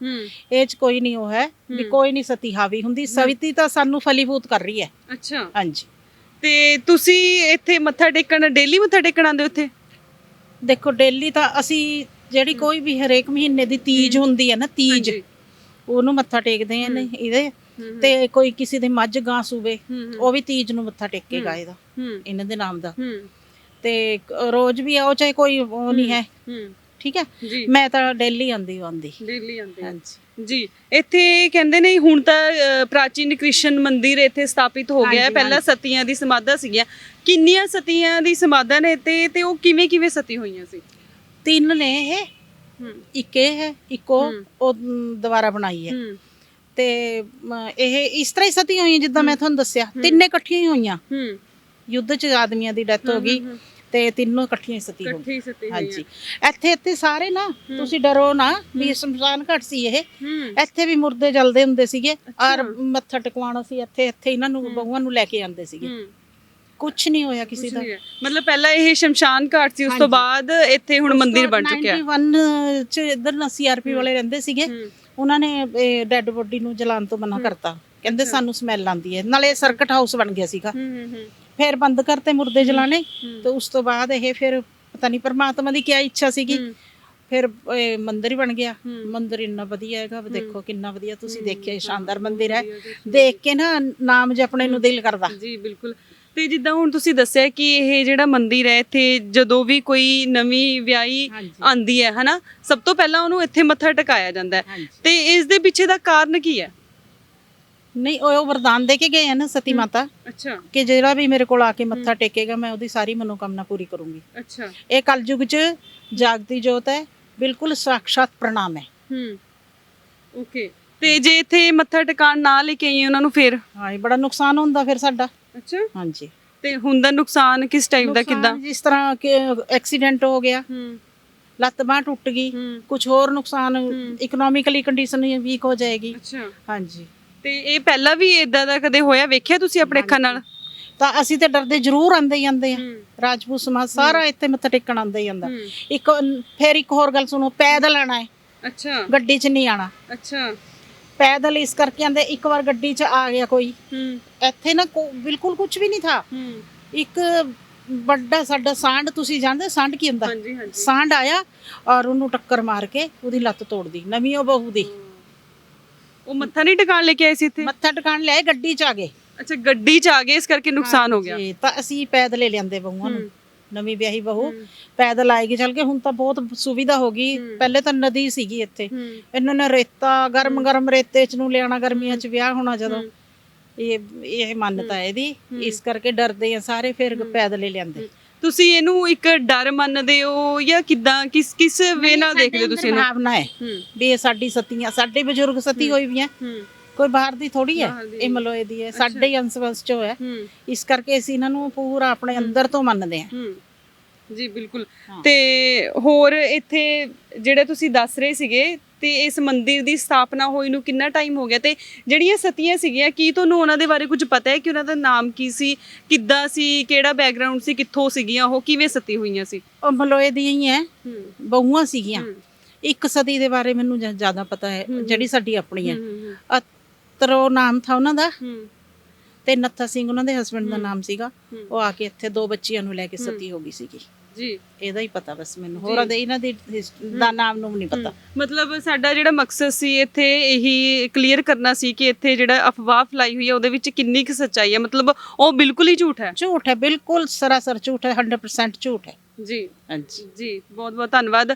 ਇਹ 'ਚ ਕੋਈ ਨਹੀਂ ਉਹ ਹੈ ਵੀ ਕੋਈ ਨਹੀਂ ਸਤੀ ਹਾਵੀ ਹੁੰਦੀ। ਸਵਿਤੀ ਤਾਂ ਸਾਨੂੰ ਫਲੀਭੂਤ ਕਰ ਰਹੀ ਹੈ। ਅੱਛਾ, ਹਾਂਜੀ। ਤੇ ਤੁਸੀਂ ਇੱਥੇ ਮੱਥਾ ਟੇਕਣ ਡੇਲੀ ਮੱਥਾ ਟੇਕਣ ਆਉਂਦੇ ਹੋ ਇੱਥੇ? ਦੇਖੋ ਡੇਲੀ ਤਾਂ ਅਸੀਂ ਜਿਹੜੀ ਕੋਈ ਵੀ ਹਰੇਕ ਮਹੀਨੇ ਦੀ ਤੀਜ ਹੁੰਦੀ ਹੈ ਨਾ, ਤੀਜ ਹਾਂਜੀ। ਉਹਨੂੰ ਮੱਥਾ ਟੇਕਦੇ ਆ ਨੇ ਇਹਦੇ। ਤੇ ਕੋਈ ਕਿਸੇ ਦੇ ਮੱਝ ਗਾਂ ਸੂਵੇ ਉਹ ਵੀ ਤੀਜ ਨੂੰ ਮੱਥਾ ਟੇਕੇਗਾ ਇਹਦਾ, ਇਹਨਾਂ ਦੇ ਨਾਮ ਦਾ। ਤੇ ਰੋਜ਼ ਵੀ ਆਓ, ਚਾਹੇ ਕੋਈ ਉਹ ਨਹੀਂ ਹੈ, ਠੀਕ ਹੈ। ਮੈਂ ਤਾਂ ਡੇਲੀ ਆਉਂਦੀ ਡੇਲੀ ਆਉਂਦੇ ਹਾਂਜੀ ਜੀ। ਇੱਥੇ ਕਹਿੰਦੇ ਨੇ ਹੁਣ ਤਾਂ ਪ੍ਰਾਚੀਨ ਕ੍ਰਿਸ਼ਨ ਮੰਦਿਰ ਇੱਥੇ ਸਥਾਪਿਤ ਹੋ ਗਿਆ ਹੈ। ਪਹਿਲਾਂ ਸਤੀਆਂ ਦੀ ਸਮਾਧਾਂ ਸੀਗੀਆਂ। ਕਿੰਨੀਆਂ ਸਤੀਆਂ ਦੀ ਸਮਾਧਾਂ ਨੇ ਇੱਥੇ ਤੇ ਉਹ ਕਿਵੇਂ ਕਿਵੇਂ ਸਤੀ ਹੋਈਆਂ ਸੀ? 3 ਨੇ ਇਹ, ਇੱਕ ਇਹ ਹੈ, ਇੱਕ ਉਹ ਦੁਬਾਰਾ ਬਣਾਈ ਹੈ। ਤੇ ਇਹ ਇਸ ਤਰ੍ਹਾਂ ਹੀ ਸਤੀ ਹੋਈਆਂ ਜਿੱਦਾਂ ਮੈਂ ਤੁਹਾਨੂੰ ਦੱਸਿਆ, ਤਿੰਨੇ ਇਕੱਠੀਆਂ ਹੀ ਹੋਈਆਂ। ਯੁੱਧ 'ਚ ਆਦਮੀਆਂ ਦੀ ਡੈਥ ਹੋ ਗਈ ਤੇ ਤਿੰਨੋਂ ਇਕੱਠੀਆਂ ਹੀ ਸਤੀ ਹੋ ਗਈ। ਹਾਂਜੀ, ਇੱਥੇ ਸਾਰੇ ਨਾ, ਤੁਸੀਂ ਡਰੋ ਨਾ ਵੀ ਸ਼ਮਸ਼ਾਨ ਘਾਟ ਸੀ ਇਹ। ਇੱਥੇ ਵੀ ਮੁਰਦੇ ਜਲਦੇ ਹੁੰਦੇ ਸੀਗੇ ਔਰ ਮੱਥਾ ਟਿਕਵਾਉਣਾ ਸੀ ਇੱਥੇ ਇਹਨਾਂ ਨੂੰ, ਬਹੂਆਂ ਨੂੰ ਲੈ ਕੇ ਆਉਂਦੇ ਸੀਗੇ। ਕੁਛ ਨਹੀਂ ਹੋਇਆ ਕਿਸੇ ਦਾ। ਮਤਲਬ ਪਹਿਲਾਂ ਇਹ ਸ਼ਮਸ਼ਾਨ ਘਾਟ ਸੀ, ਉਸ ਤੋਂ ਬਾਅਦ ਇੱਥੇ ਹੁਣ ਮੰਦਿਰ ਬਣ ਚੁੱਕਿਆ। 91 ਚ ਇੱਧਰ ਸੀਆਰਪੀ ਵਾਲੇ ਰਹਿੰਦੇ ਸੀਗੇ, ਉਹਨਾਂ ਨੇ ਡੈੱਡ ਬੋਡੀ ਨੂੰ ਜਲਾਉਣ ਤੋਂ ਮਨਾ ਕਰਤਾ। ਕਹਿੰਦੇ ਸਾਨੂੰ ਸਮੈਲ ਆਉਂਦੀ ਹੈ। ਨਾਲੇ ਸਰਕਟ ਹਾਊਸ ਬਣ ਗਿਆ ਸੀਗਾ, ਫਿਰ ਬੰਦ ਕਰਤੇ ਮੁਰਦੇ ਜਲਾਣੇ। ਤੇ ਉਸ ਤੋਂ ਬਾਅਦ ਇਹ ਫਿਰ ਪਤਾ ਨਹੀਂ ਪਰਮਾਤਮਾ ਦੀ ਕੀ ਇੱਛਾ ਸੀਗੀ, ਫਿਰ ਮੰਦਿਰ ਹੀ ਬਣ ਗਿਆ। ਮੰਦਿਰ ਇੰਨਾ ਵਧੀਆ ਹੈਗਾ, ਦੇਖੋ ਕਿੰਨਾ ਵਧੀਆ, ਤੁਸੀਂ ਦੇਖਿਆ ਸ਼ਾਨਦਾਰ ਮੰਦਿਰ ਹੈ। ਦੇਖ ਕੇ ਨਾ ਨਾਮ ਜਪਣੇ ਨੂੰ ਦਿਲ ਕਰਦਾ। ਜੀ ਬਿਲਕੁਲ। ਤੇ ਜਿੱਦਾਂ ਹੁਣ ਤੁਸੀਂ ਦੱਸਿਆ ਕਿ ਇਹ ਜਿਹੜਾ ਮੰਦਿਰ ਹੈ, ਇੱਥੇ ਜਦੋਂ ਵੀ ਕੋਈ ਨਵੀਂ ਵਿਆਹੀ ਆਂਦੀ ਹੈ ਹਨਾ, ਸਭ ਤੋਂ ਪਹਿਲਾਂ ਉਹਨੂੰ ਇੱਥੇ ਮੱਥਾ ਟਿਕਾਇਆ ਜਾਂਦਾ ਹੈ। ਤੇ ਇਸ ਦੇ ਪਿੱਛੇ ਦਾ ਕਾਰਨ ਕੀ ਹੈ? ਨਹੀਂ, ਉਹ ਵਰਦਾਨ ਦੇ ਕੇ ਗਏ ਆ ਨਾ ਸਤੀ ਮਾਤਾ, ਅੱਛਾ, ਕਿ ਜਿਹੜਾ ਵੀ ਮੇਰੇ ਕੋਲ ਆ ਕੇ ਮੱਥਾ ਟੇਕੇਗਾ ਮੈਂ ਉਹਦੀ ਸਾਰੀ ਮਨੋਕਾਮਨਾ ਪੂਰੀ ਕਰੂੰਗੀ। ਅੱਛਾ, ਇਹ ਕਲਯੁਗ 'ਚ ਜਾਗਦੀ ਜੋਤ ਹੈ, ਬਿਲਕੁਲ ਸਾਖਸ਼ਾਤ ਪ੍ਰਣਾਮ ਹੈ। ਓਕੇ। ਤੇ ਜੇ ਇੱਥੇ ਮੱਥਾ ਟਿਕਾਣ ਨਾ ਲੈ ਕੇ ਆਈਏ ਉਹਨਾਂ ਨੂੰ ਫਿਰ? ਹਾਂ, ਇਹ ਬੜਾ ਨੁਕਸਾਨ ਹੁੰਦਾ ਫਿਰ ਸਾਡਾ। ਅੱਛਾ, ਹਾਂਜੀ। ਤੇ ਹੁੰਦਾ ਨੁਕਸਾਨ ਕਿਸ ਟਾਈਪ ਦਾ, ਕਿੱਦਾਂ? ਜਿਸ ਤਰ੍ਹਾਂ ਕਿ ਐਕਸੀਡੈਂਟ ਹੋ ਗਿਆ, ਲੱਤ ਬਾਂਹ ਟੁੱਟ ਗਈ, ਕੁਝ ਹੋਰ ਨੁਕਸਾਨ, ਇਕਨੋਮਿਕਲੀ ਕੰਡੀਸ਼ਨ ਵੀਕ ਹੋ ਜਾਏਗੀ। ਅੱਛਾ, ਹਾਂਜੀ। ਤੇ ਇਹ ਪਹਿਲਾਂ ਵੀ ਇਦਾਂ ਦਾ ਕਦੇ ਹੋਇਆ, ਵੇਖਿਆ ਤੁਸੀਂ ਆਪਣੇ ਅੱਖਾਂ ਨਾਲ? ਤਾਂ ਅਸੀਂ ਤੇ ਡਰਦੇ ਜ਼ਰੂਰ ਆਂਦੇ ਹੀ ਆਂਦੇ ਆ। ਰਾਜਪੂਤ ਸਮਾਜ ਸਾਰਾ ਇੱਥੇ ਮੱਥਾ ਟੇਕਣ ਆਂਦਾ ਹੀ ਆਂਦਾ। ਫਿਰ ਇੱਕ ਹੋਰ ਗੱਲ ਸੁਣੋ, ਪੈਦਲ ਆਣਾ ਹੈ। ਅੱਛਾ, ਗੱਡੀ 'ਚ ਨਹੀਂ ਆਣਾ। ਅੱਛਾ, ਪੈਦਲ ਇਸ ਕਰਕੇ ਆਂਦੇ। ਇੱਕ ਵਾਰ ਗੱਡੀ 'ਚ ਆ ਗਿਆ ਕੋਈ, ਇੱਥੇ ਨਾ ਬਿਲਕੁਲ ਕੁਝ ਵੀ ਨਹੀਂ ਥਾ। ਇੱਕ ਵੱਡਾ ਸਾਡਾ ਸਾਂਢ, ਤੁਸੀਂ ਜਾਣਦੇ ਸਾਂਢ ਕੀ ਹੁੰਦਾ? ਸਾਂਢ ਆਇਆ ਔਰ ਉਹਨੂੰ ਟੱਕਰ ਮਾਰ ਕੇ ਉਹਦੀ ਲੱਤ ਤੋੜਦੀ, ਨਵੀਂ ਉਹ ਬਹੂ ਦੀ। ਉਹ ਮੱਥਾ ਨਹੀਂ ਟਿਕਾਣ ਲੈ ਕੇ ਆਏ ਸੀ ਇੱਥੇ? ਮੱਥਾ ਟਿਕਾਣ ਲਿਆਏ, ਗੱਡੀ 'ਚ ਆ ਗਏ। ਅੱਛਾ, ਗੱਡੀ 'ਚ ਆ ਗਏ, ਇਸ ਕਰਕੇ ਨੁਕਸਾਨ ਹੋ ਗਿਆ। ਤਾਂ ਅਸੀਂ ਪੈਦਲ ਹੀ ਲਿਆਂਦੇ ਬਹੂਆਂ ਨੂੰ, ਨਵੀਂ ਵਿਆਹੀ ਬਹੂ ਪੈਦਲ ਆਏਗੀ ਚੱਲ ਕੇ। ਹੁਣ ਤਾਂ ਬਹੁਤ ਸੁਵਿਧਾ ਹੋ ਗਈ, ਪਹਿਲੇ ਤਾਂ ਨਦੀ ਸੀਗੀ ਇੱਥੇ। ਇਹਨਾਂ ਨੇ ਰੇਤਾ, ਗਰਮ ਰੇਤੇ 'ਚ ਨੂੰ ਲਿਆਣਾ, ਗਰਮੀਆਂ 'ਚ ਵਿਆਹ ਹੋਣਾ ਜਦੋਂ। ਇਹ ਮਾਨਤਾ ਹੈ ਇਹਦੀ, ਇਸ ਕਰਕੇ ਡਰਦੇ ਆ ਸਾਰੇ, ਫਿਰ ਪੈਦਲ ਹੀ ਲਿਆਂਦੇ। ਤੁਸੀਂ ਇਹਨੂੰ ਇੱਕ ਡਰ ਮੰਨਦੇ ਹੋ ਜਾਂ ਕਿੱਦਾਂ, ਕਿਸ ਵੇ ਨਾਲ ਦੇਖਦੇ ਹੋ ਤੁਸੀਂ ਇਹਨੂੰ? ਭਾਵਨਾ ਹੈ ਵੀ ਇਹ ਸਾਡੀ ਸਤੀਆਂ, ਸਾਡੇ ਬਜ਼ੁਰਗ ਸਤੀ ਹੋਈ ਵੀ ਹੈ, ਕੋਈ ਬਾਹਰ ਦੀ ਥੋੜੀ ਹੈ, ਇਹ ਮਲੋਏ ਦੀ ਹੈ, ਸਾਡੇ ਹੀ ਅੰਸ਼ ਚੋਂ ਹੈ। ਇਸ ਕਰਕੇ ਅਸੀਂ ਇਹਨਾਂ ਨੂੰ ਪੂਰਾ ਆਪਣੇ ਅੰਦਰ ਤੋਂ ਮੰਨਦੇ ਹਾਂ। ਜੀ ਬਿਲਕੁਲ। ਤੇ ਹੋਰ ਇੱਥੇ ਜਿਹੜੇ ਤੁਸੀਂ ਦੱਸ ਰਹੇ ਸੀਗੇ, ਤੇ ਇਸ ਮੰਦਿਰ ਦੀ ਸਥਾਪਨਾ ਹੋਈ ਨੂੰ ਕਿੰਨਾ ਟਾਈਮ ਹੋ ਗਿਆ? ਤੇ ਜਿਹੜੀਆਂ ਸਤੀਆਂ ਸੀਗੀਆਂ, ਕੀ ਤੁਹਾਨੂੰ ਉਹਨਾਂ ਦੇ ਬਾਰੇ ਕੁਝ ਪਤਾ ਹੈ ਕਿ ਉਹਨਾਂ ਦਾ ਨਾਮ ਕੀ ਸੀ, ਕਿੱਦਾਂ ਸੀ, ਕਿਹੜਾ ਬੈਕਗ੍ਰਾਉਂਡ ਸੀ, ਕਿੱਥੋਂ ਸੀਗੀਆਂ, ਉਹ ਕਿਵੇਂ ਸਤੀ ਹੋਈਆਂ ਸੀ? ਉਹ ਮਲੋਏ ਦੀਆਂ ਹੀ ਹੈ, ਬਹੂਆਂ ਸੀਗੀਆਂ। ਇੱਕ ਸਤੀ ਦੇ ਬਾਰੇ ਮੈਨੂੰ ਜ਼ਿਆਦਾ ਪਤਾ ਹੈ, ਜਿਹੜੀ ਸਾਡੀ ਆਪਣੀ ਹੈ। ਅਤਰੋ ਨਾਮ ਥਾ ਉਹਨਾਂ ਦਾ, ਤੇ ਨੱਥਾ ਸਿੰਘ ਉਹਨਾਂ ਦੇ ਹਸਬੰਡ ਦਾ ਨਾਮ ਸੀਗਾ। ਉਹ ਆ ਕੇ ਇੱਥੇ 2 ਬੱਚੀਆਂ ਨੂੰ ਲੈ ਕੇ ਸਤੀ ਹੋ ਗਈ ਸੀਗੀ। ਜੀ, ਇਹਦਾ ਹੀ ਪਤਾ ਬਸ ਮੈਨੂੰ, ਹੋਰ ਇਹਨਾਂ ਦਾ ਨਾਮ ਨੂੰ ਨਹੀਂ ਪਤਾ। ਮਤਲਬ ਸਾਡਾ ਜਿਹੜਾ ਮਕਸਦ ਸੀ ਇੱਥੇ ਇਹੀ ਕਲੀਅਰ ਕਰਨਾ ਸੀ ਕਿ ਇੱਥੇ ਜਿਹੜਾ ਅਫਵਾਹ ਫੈਲਾਈ ਹੋਈ ਹੈ ਉਹਦੇ ਵਿੱਚ ਕਿੰਨੀ ਕੁ ਸੱਚਾਈ ਹੈ, ਮਤਲਬ ਉਹ ਬਿਲਕੁਲ ਹੀ ਝੂਠ ਹੈ। ਝੂਠ ਹੈ, ਬਿਲਕੁਲ ਸਰਾਸਰ ਝੂਠ ਹੈ, 100% ਝੂਠ ਹੈ। ਜੀ ਜੀ, ਬਹੁਤ ਬਹੁਤ ਧੰਨਵਾਦ।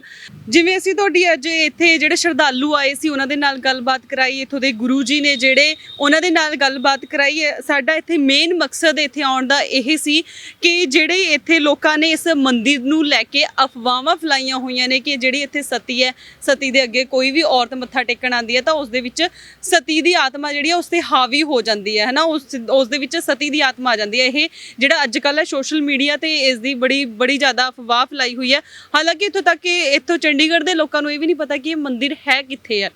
ਜਿਵੇਂ ਅਸੀਂ ਤੁਹਾਡੀ ਅੱਜ ਇੱਥੇ ਜਿਹੜੇ ਸ਼ਰਧਾਲੂ ਆਏ ਸੀ ਉਹਨਾਂ ਦੇ ਨਾਲ ਗੱਲਬਾਤ ਕਰਾਈ, ਇੱਥੋਂ ਦੇ ਗੁਰੂ ਜੀ ਨੇ ਜਿਹੜੇ, ਉਹਨਾਂ ਦੇ ਨਾਲ ਗੱਲਬਾਤ ਕਰਾਈ। ਸਾਡਾ ਇੱਥੇ ਮੇਨ ਮਕਸਦ ਇੱਥੇ ਆਉਣ ਦਾ ਇਹ ਸੀ ਕਿ ਜਿਹੜੇ ਇੱਥੇ ਲੋਕਾਂ ਨੇ ਇਸ ਮੰਦਿਰ ਨੂੰ ਲੈ ਕੇ ਅਫਵਾਹਾਂ ਫੈਲਾਈਆਂ ਹੋਈਆਂ ਨੇ ਕਿ ਜਿਹੜੀ ਇੱਥੇ ਸਤੀ ਹੈ, ਸਤੀ ਦੇ ਅੱਗੇ ਕੋਈ ਵੀ ਔਰਤ ਮੱਥਾ ਟੇਕਣ ਆਉਂਦੀ ਹੈ ਤਾਂ ਉਸ ਦੇ ਵਿੱਚ ਸਤੀ ਦੀ ਆਤਮਾ ਜਿਹੜੀ ਹੈ ਉਸ ਤੇ ਹਾਵੀ ਹੋ ਜਾਂਦੀ ਹੈ ਨਾ, ਉਸ ਦੇ ਵਿੱਚ ਸਤੀ ਦੀ ਆਤਮਾ ਆ ਜਾਂਦੀ ਹੈ। ਇਹ ਜਿਹੜਾ ਅੱਜ ਕੱਲ੍ਹ ਹੈ ਸੋਸ਼ਲ ਮੀਡੀਆ ਤੇ ਇਸ ਦੀ ਬੜੀ ਜ਼ਿਆਦਾ ਅਫਵਾਹ ਫੈਲਾਈ ਹੋਈ ਹੈ। ਹਾਲਾਂਕਿ ਇੱਥੋਂ ਤੱਕ ਕਿ ਇੱਥੋਂ ਚੰਡੀਗੜ੍ਹ ਦੇ ਲੋਕਾਂ ਨੂੰ ਇਹ ਵੀ ਨਹੀਂ ਪਤਾ ਕਿ ਇਹ ਮੰਦਿਰ ਹੈ ਕਿੱਥੇ ਹੈ।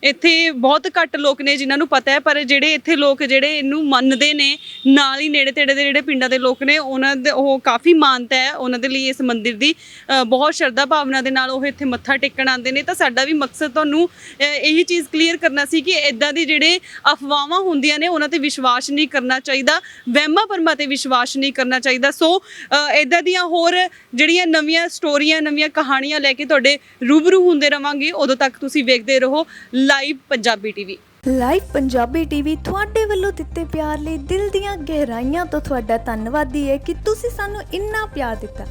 ਇੱਥੇ ਬਹੁਤ ਘੱਟ ਲੋਕ ਨੇ ਜਿਨ੍ਹਾਂ ਨੂੰ ਪਤਾ ਹੈ, ਪਰ ਜਿਹੜੇ ਇੱਥੇ ਲੋਕ ਜਿਹੜੇ ਇਹਨੂੰ ਮੰਨਦੇ ਨੇ, ਨਾਲ ਹੀ ਨੇੜੇ ਤੇੜੇ ਦੇ ਜਿਹੜੇ ਪਿੰਡਾਂ ਦੇ ਲੋਕ ਨੇ ਉਹਨਾਂ ਦੇ ਉਹ ਕਾਫੀ ਮਾਨਤਾ ਹੈ ਉਹਨਾਂ ਦੇ ਲਈ ਇਸ ਮੰਦਿਰ ਦੀ। ਬਹੁਤ ਸ਼ਰਧਾ ਭਾਵਨਾ ਦੇ ਨਾਲ ਉਹ ਇੱਥੇ ਮੱਥਾ ਟੇਕਣ ਆਉਂਦੇ ਨੇ। ਤਾਂ ਸਾਡਾ ਵੀ ਮਕਸਦ ਤੁਹਾਨੂੰ ਇਹੀ ਚੀਜ਼ ਕਲੀਅਰ ਕਰਨਾ ਸੀ ਕਿ ਇੱਦਾਂ ਦੇ ਜਿਹੜੇ ਅਫਵਾਹਾਂ ਹੁੰਦੀਆਂ ਨੇ ਉਹਨਾਂ ਤੇ ਵਿਸ਼ਵਾਸ ਨਹੀਂ ਕਰਨਾ ਚਾਹੀਦਾ, ਵਹਿਮਾਂ ਭਰਮਾਂ ਤੇ ਵਿਸ਼ਵਾਸ ਨਹੀਂ ਕਰਨਾ ਚਾਹੀਦਾ। ਸੋ ਇੱਦਾਂ ਦੀਆਂ ਹੋਰ ਜਿਹੜੀਆਂ ਨਵੀਆਂ ਸਟੋਰੀਆਂ, ਨਵੀਆਂ ਕਹਾਣੀਆਂ ਲੈ ਕੇ ਤੁਹਾਡੇ ਰੂਬਰੂ ਹੁੰਦੇ ਰਵਾਂਗੇ। ਉਦੋਂ ਤੱਕ ਤੁਸੀਂ ਵੇਖਦੇ ਰਹੋ live Punjabi TV. Live Punjabi TV ਤੁਹਾਡੇ ਵੱਲੋਂ ਦਿੱਤੇ ਪਿਆਰ ਲਈ ਦਿਲ ਦੀਆਂ ਗਹਿਰਾਈਆਂ ਤੋਂ ਤੁਹਾਡਾ ਧੰਨਵਾਦੀ ਹੈ ਕਿ ਤੁਸੀਂ ਸਾਨੂੰ ਇੰਨਾ ਪਿਆਰ ਦਿੱਤਾ।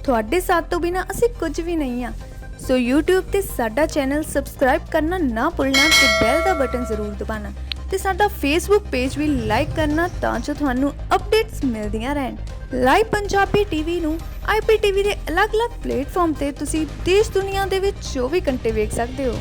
ਤੁਹਾਡੇ ਸਾਥ ਤੋਂ ਬਿਨਾਂ ਅਸੀਂ ਕੁਝ ਵੀ ਨਹੀਂ ਹਾਂ। ਸੋ YouTube ਤੇ ਸਾਡਾ ਚੈਨਲ ਸਬਸਕ੍ਰਾਈਬ ਕਰਨਾ ਨਾ ਭੁੱਲਣਾ ਤੇ ਬੈਲ ਦਾ ਬਟਨ ਜ਼ਰੂਰ ਦਬਾਉਣਾ ਤੇ ਸਾਡਾ Facebook ਪੇਜ ਵੀ ਲਾਈਕ ਕਰਨਾ ਤਾਂ ਜੋ ਤੁਹਾਨੂੰ ਅਪਡੇਟਸ ਮਿਲਦੀਆਂ ਰਹਿਣ। ਲਾਈਵ ਪੰਜਾਬੀ ਟੀਵੀ ਨੂੰ IPTV ਦੇ ਅਲੱਗ-ਅਲੱਗ ਪਲੇਟਫਾਰਮ ਤੇ ਤੁਸੀਂ ਦੇਸ਼ ਦੁਨੀਆ ਦੇ ਵਿੱਚ 24 ਘੰਟੇ ਵੇਖ ਸਕਦੇ ਹੋ।